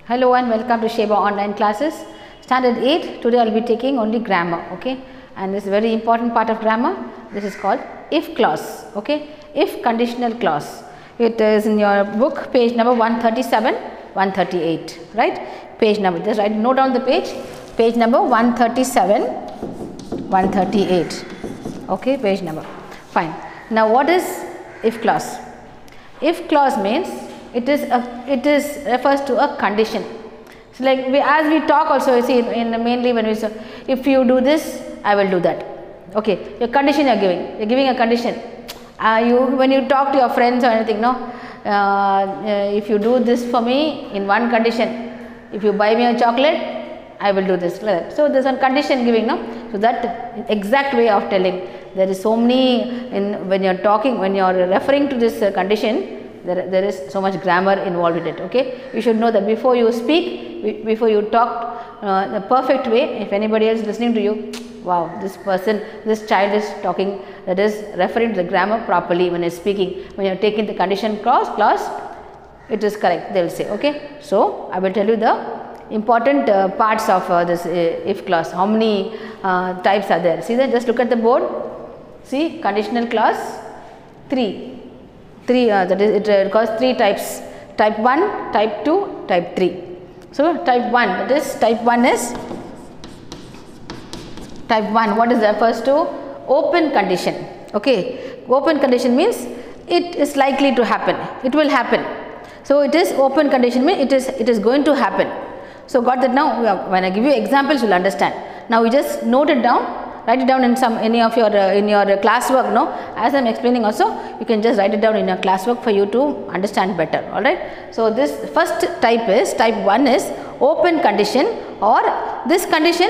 Hello and welcome to Sheba online classes. Standard 8. Today I will be taking only grammar, okay? And this is a very important part of grammar. This is called if clause, okay? If conditional clause. It is in your book, page number 137, 138, right? Page number, just write, note down the page number 137, 138, okay? Page number, fine. Now what is if clause? If clause means it refers to a condition. So like as we talk also, you see in mainly when we say if you do this, I will do that. Okay, your condition you're giving a condition. When you talk to your friends or anything, no, if you do this for me in one condition, if you buy me a chocolate, I will do this. Like that. So there's one condition giving, no. So that exact way of telling. There is so many when you're talking, when you're referring to this condition. There is so much grammar involved in it, okay. You should know that before you speak, before you talk the perfect way, if anybody else is listening to you, wow, this child is talking, that is referring to the grammar properly when he's speaking. When you're taking the condition clause, it is correct, they will say, okay. So I will tell you the important parts of this if clause. How many types are there? See that, just look at the board. See, conditional clause, that is, it calls 3 types, type 1, type 2, type 3. So type 1, that is type 1 is, type 1, what is refers to? Open condition, okay. Open condition means it is likely to happen, it will happen. So it is open condition means it is going to happen. So got that now? When I give you examples, you will understand. Now you just note it down. Write it down in any of your in your classwork. No, as I am explaining also, you can just write it down in your classwork for you to understand better. All right. So this first type 1 is open condition, or this condition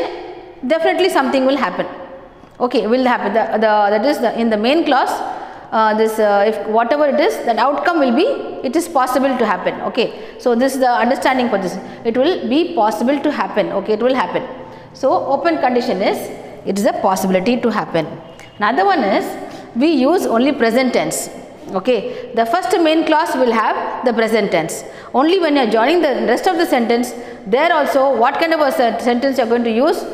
definitely something will happen. Okay, will happen. That is in the main clause. If whatever it is, that outcome will be, it is possible to happen. Okay. So this is the understanding for this. It will be possible to happen. Okay, it will happen. So open condition is, it is a possibility to happen. Another one is we use only present tense. Okay, the first main clause will have the present tense. Only when you are joining the rest of the sentence, there also what kind of a sentence you are going to use.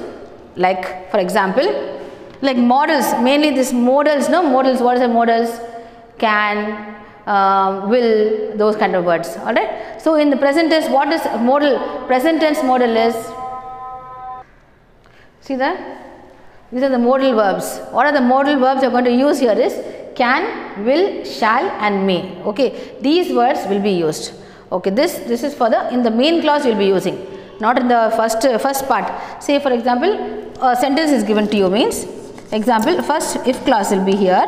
Like for example, like modals, mainly this modals. No, modals. What is the modals? Can, will, those kind of words. All right. So in the present tense, what is modal? Present tense modal is. See that? These are the modal verbs. What are the modal verbs you are going to use here is can, will, shall and may. Okay, these words will be used. Okay, this is for in the main clause you will be using, not in the first part. Say for example, a sentence is given to you, means example, first if clause will be here,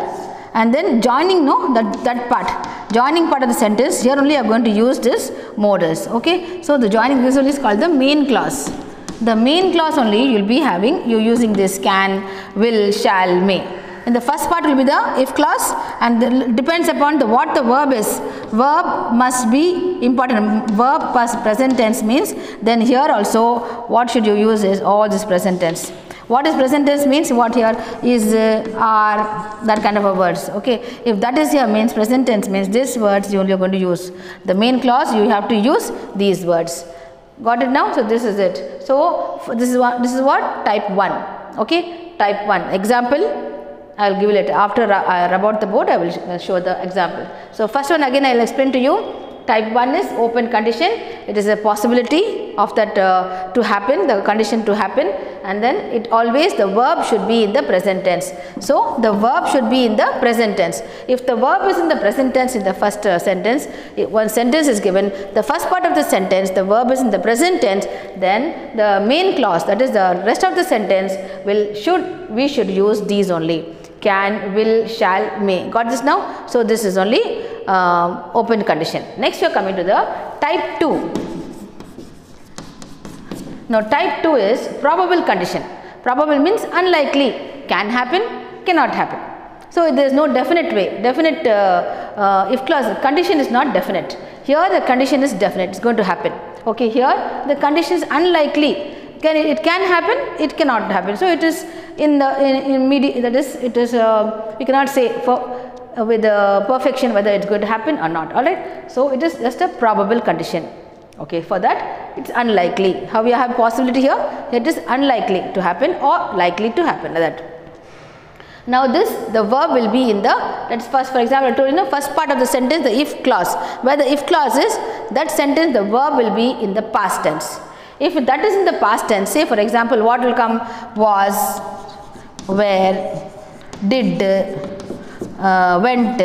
and then joining, no, that part, joining part of the sentence, here only I am going to use this modals. Okay, so the joining visual is called the main clause. The main clause only you will be having, you using this can, will, shall, may. In the first part will be the if clause, and depends upon what the verb is. Verb must be important. Verb plus present tense means, then here also what should you use is all this present tense. What is present tense means, what here is are, that kind of a words. Okay, if that is here means present tense means this words you are going to use. The main clause you have to use these words. Got it now? So this is it. So this is what type 1. Okay, type 1. Example, I will give it later. After I rub out the board, I will show the example. So first one again I will explain to you. Type 1 is open condition. It is a possibility of that to happen, the condition to happen, and then it always the verb should be in the present tense. So the verb should be in the present tense. If the verb is in the present tense in the first sentence, one sentence is given, the first part of the sentence, the verb is in the present tense, then the main clause, that is the rest of the sentence, we should use these only. Can, will, shall, may. Got this now? So this is only open condition. Next we are coming to the type 2. Now type 2 is probable condition. Probable means unlikely, can happen, cannot happen. So there is no definite way. Definite if clause, condition is not definite. Here the condition is definite, it is going to happen. Okay, here the condition is unlikely. It can happen, it cannot happen. So it is in medium, that is it is we cannot say with perfection whether it is going to happen or not. All right. So it is just a probable condition. Okay, for that it's unlikely. How we have possibility here? It is unlikely to happen or likely to happen, like that. Now the verb will be in the, let's first, for example, I told you, first part of the sentence, the if clause. Where the if clause is, that sentence the verb will be in the past tense. If that is in the past tense, say for example, what will come? Was, were, did, went.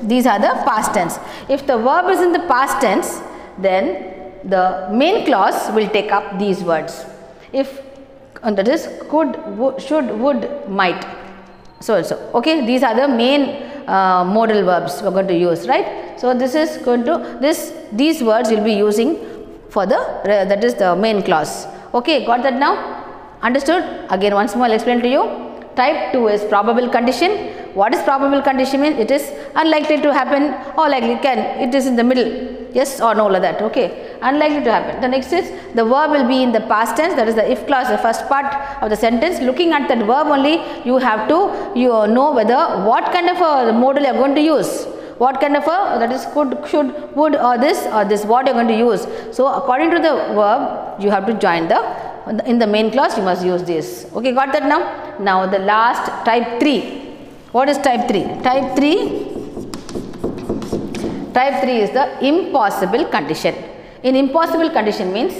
These are the past tense. If the verb is in the past tense, then the main clause will take up these words. If that is could, should, would, might, so and so. Okay, these are the main modal verbs we are going to use, right? So this is going to, these words will be using for the, that is the main clause. Okay, got that now? Understood? Again once more I will explain to you. Type 2 is probable condition. What is probable condition means? It is unlikely to happen or likely can. It is in the middle. Yes or no, like that. Okay, unlikely to happen. The next is the verb will be in the past tense. That is the if clause, the first part of the sentence. Looking at that verb only, you have to know whether what kind of a modal you are going to use. What kind of a, that is could, should, would, or this what you are going to use. So according to the verb, you have to join the, in the main clause you must use this. Okay, got that now? Now the last, type 3. What is type 3? Type 3 is the impossible condition. In impossible condition means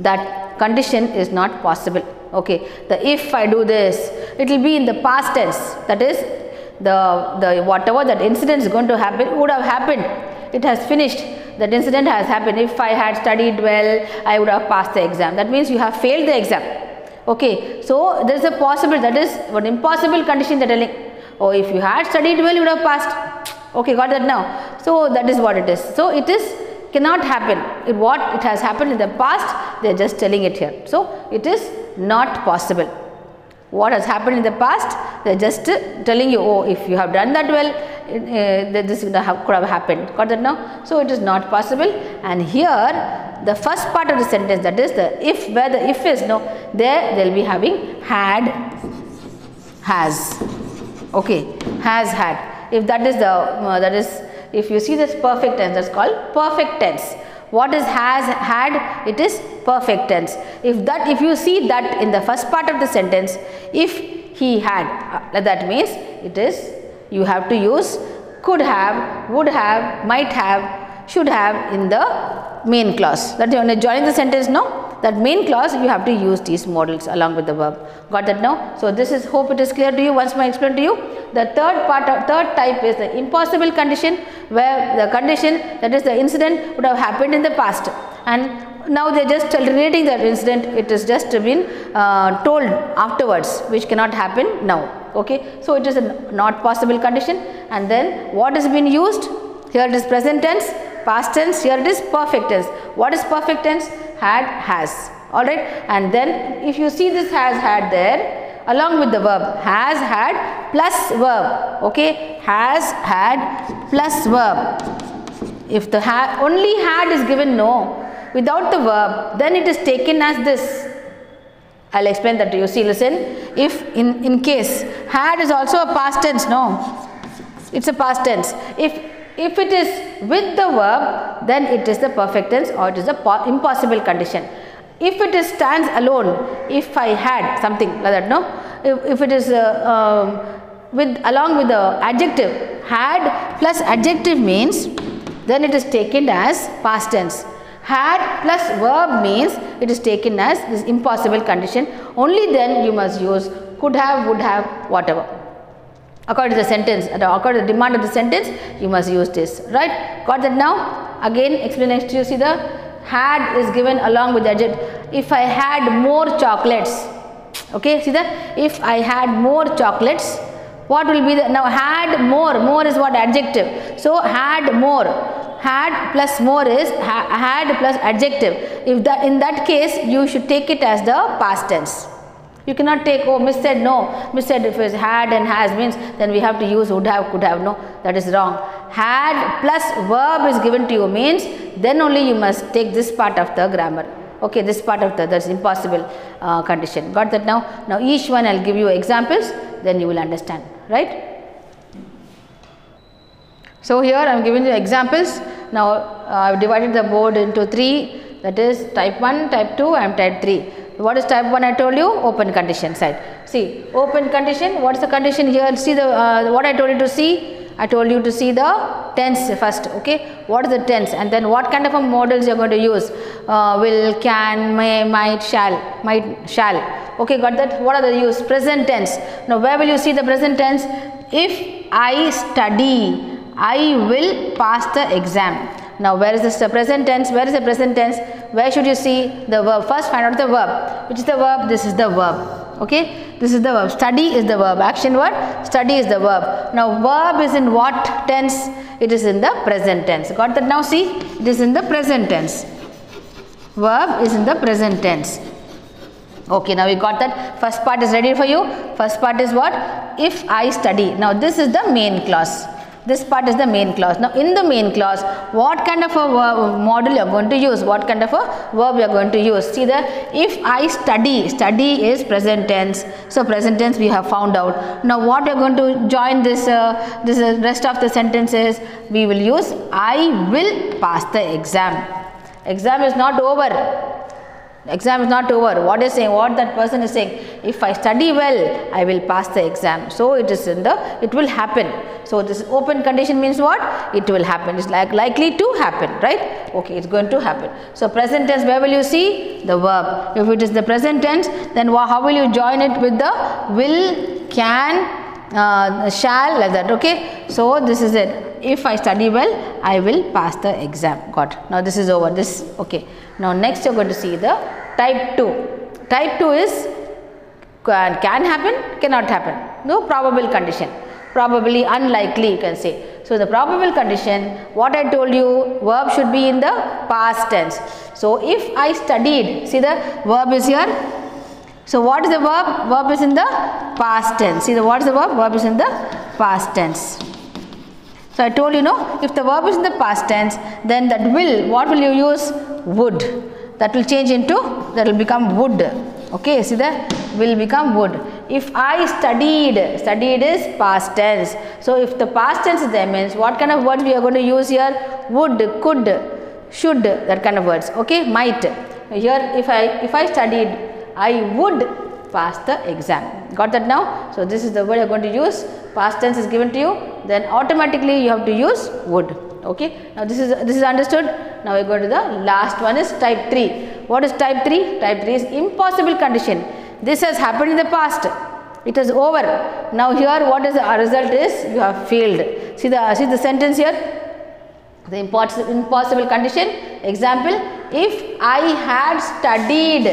that condition is not possible. Okay, the if I do this, it will be in the past tense. That is the whatever that incident is going to happen would have happened. It has finished. That incident has happened. If I had studied well, I would have passed the exam. That means you have failed the exam. Okay, so there is a possible, that is what impossible condition they are telling. Oh, if you had studied well, you would have passed. Okay, got that now? So that is what it is. So it is cannot happen. What it has happened in the past, they are just telling it here. So it is not possible. What has happened in the past, they are just telling you, oh, if you have done that well, this could have happened. Got that now? So it is not possible. And here the first part of the sentence, that is the if, where the if is, no, there they will be having had, has. Okay, has, had. If that is the if you see this perfect tense, that's called perfect tense. What is has, had? It is perfect tense. If you see that in the first part of the sentence, if he had, that means it is, you have to use could have, would have, might have, should have in the main clause. That when you join the sentence, no, that main clause you have to use these modals along with the verb. Got that now? So this is, hope it is clear to you. Once more I explain to you. The third type is the impossible condition, where the condition, that is the incident, would have happened in the past, and now they are just relating that incident. It is just been told afterwards, which cannot happen now. Okay, so it is a not possible condition. And then what is being used? Here it is present tense, past tense. Here it is perfect tense. What is perfect tense? Had, has. Alright, and then if you see this has, had there along with the verb, has, had plus verb. Okay, has, had plus verb. If the only had is given, no, without the verb, then it is taken as this. I will explain that to you. See, listen. If in case had is also a past tense, no, it's a past tense. If it is with the verb, then it is the perfect tense or it is a impossible condition. If it is stands alone, if I had something like that, no. If it is along with the adjective, had plus adjective means, then it is taken as past tense. Had plus verb means it is taken as this impossible condition. Only then you must use could have, would have, whatever. According to the sentence, according to the demand of the sentence, you must use this. Right? Got that now? Again, explain next to you. See, the had is given along with the adjective. If I had more chocolates. Okay, see that? If I had more chocolates, what will be the, now had more is what? Adjective. So had more, had plus more is had plus adjective. If that, in that case, you should take it as the past tense. You cannot take, oh, Miss said, no, Miss said if it is had and has means, then we have to use would have, could have. No, that is wrong. Had plus verb is given to you means, then only you must take this part of the grammar. Okay, this part of the, that's impossible condition. Got that now? Now each one I will give you examples, then you will understand, right? So here I am giving you examples. Now I have divided the board into three. That is type 1, type 2 and type 3. What is type 1? I told you, open condition side. See, open condition, what is the condition here? See the what I told you to see. I told you to see the tense first, okay? What is the tense, and then what kind of a modals you are going to use? Will, can, may, might, shall, okay, got that? What are the use? Present tense. Now where will you see the present tense? If I study, I will pass the exam. Now where is this present tense? Where is the present tense? Where should you see the verb? First find out the verb. Which is the verb? This is the verb. Okay, this is the verb. Study is the verb. Action word, study is the verb. Now verb is in what tense? It is in the present tense. Got that now? See, it is in the present tense. Verb is in the present tense. Okay, now we got that. First part is ready for you. First part is what? If I study. Now this is the main clause. This part is the main clause. Now in the main clause, what kind of a modal you are going to use? What kind of a verb you are going to use? See the if I study. Study is present tense. So present tense we have found out. Now what we are going to join this rest of the sentences? We will use I will pass the exam. Exam is not over. Exam is not over. What is saying? What that person is saying? If I study well, I will pass the exam. So it is in the, it will happen. So this open condition means what? It will happen. It's like likely to happen, right? Okay, it's going to happen. So present tense, where will you see? The verb. If it is the present tense, then how will you join it with the will, can, shall, like that, okay? So this is it. If I study well, I will pass the exam. Got. Now this is over. This, okay. Now next you are going to see the type 2. Type 2 is can happen, cannot happen. No probable condition. Probably, unlikely you can say. So the probable condition, what I told you, verb should be in the past tense. So if I studied, see the verb is here. So what is the verb? Verb is in the past tense. See the what is the verb? Verb is in the past tense. So I told you, no, if the verb is in the past tense, then that will, what will you use? Would. That will change into, that will become would. Okay, see that? Will become would. If I studied, studied is past tense. So if the past tense is there, means what kind of words we are going to use here? Would, could, should, that kind of words. Okay, might. Here if I studied, I would pass the exam. Got that now? So this is the word you are going to use. Past tense is given to you, then automatically you have to use would. Okay, now this is understood. Now we go to the last one is type 3. What is type 3? Type 3 is impossible condition. This has happened in the past. It is over. Now here what is the result is you have failed. See the sentence here. The impossible condition. Example, if I had studied.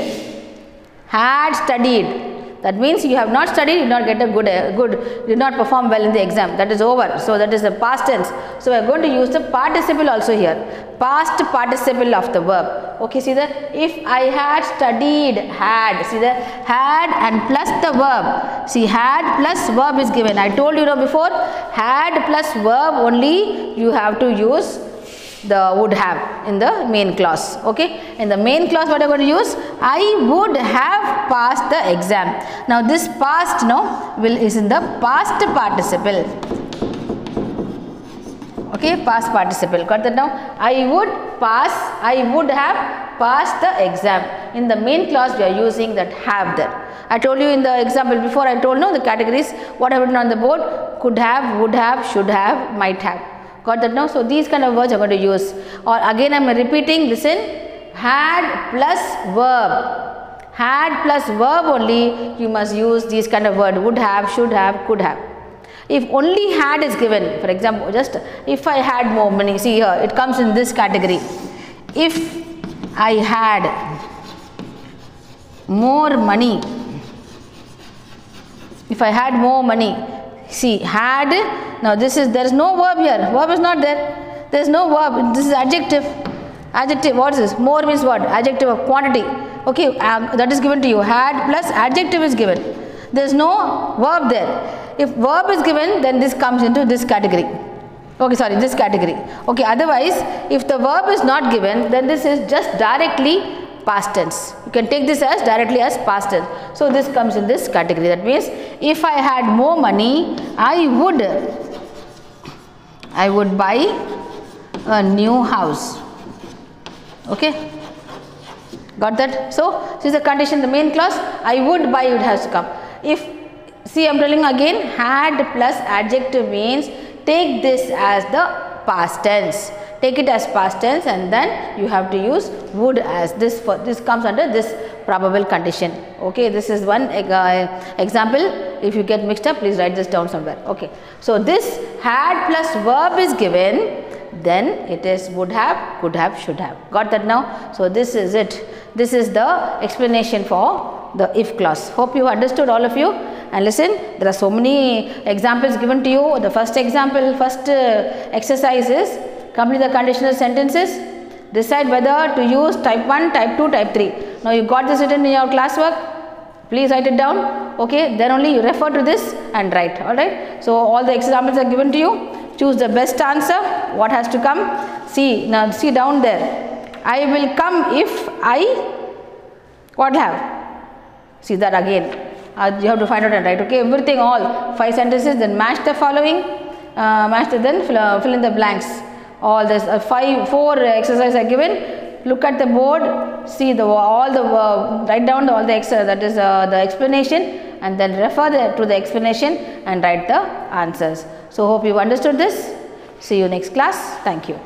That means you have not studied, you did not get a good, did not perform well in the exam. That is over. So that is the past tense. So we are going to use the participle also here. Past participle of the verb. Okay, see that? If I had studied, had. See the had and plus the verb. See, had plus verb is given. I told you before, had plus verb only you have to use the would have in the main clause. Okay, in the main clause what I am going to use? I would have passed the exam. Now this past is in the past participle. Okay, past participle. Got that now? I would have passed the exam. In the main clause we are using that have there. I told you in the example before, I told the categories what I have written on the board: could have, would have, should have, might have. Got that now? So these kind of words I am going to use. Or again I am repeating, listen, had plus verb. Had plus verb only you must use these kind of word: would have, should have, could have. If only had is given, for example, just if I had more money, see here it comes in this category. If I had more money, if I had more money, see had. Now this is, there is no verb here. Verb is not there. There is no verb. This is adjective. Adjective. What is this? More means what? Adjective of quantity. Okay, that is given to you. Had plus adjective is given. There is no verb there. If verb is given, then this comes into this category. Okay, sorry, this category. Okay, otherwise, if the verb is not given, then this is just directly past tense. You can take this as directly as past tense. So this comes in this category. That means if I had more money, I would buy a new house. Okay, Got that? So, this is the condition, the main clause. I would buy, it has to come. If, see, I am telling again, had plus adjective means take this as the past tense. Take it as past tense, and then you have to use would as this. For this comes under this probable condition. Okay, this is one example. If you get mixed up, please write this down somewhere. Okay, so this had plus verb is given, then it is would have, could have, should have. Got that now? So this is it. This is the explanation for the if clause. Hope you understood, all of you. And listen, there are so many examples given to you. The first example, first exercise is complete the conditional sentences. Decide whether to use type 1, type 2, type 3. Now you got this written in your classwork. Please write it down. Okay, then only you refer to this and write. Alright. So all the examples are given to you. Choose the best answer. What has to come? See, now see down there. I will come if I, what have? See that again. You have to find out and write. Okay, everything, all 5 sentences, then match the following, then fill in the blanks. All this 4 exercises are given. Look at the board, see the write down all the that is the explanation, and then refer to the explanation and write the answers. So hope you understood this. See you next class. Thank you.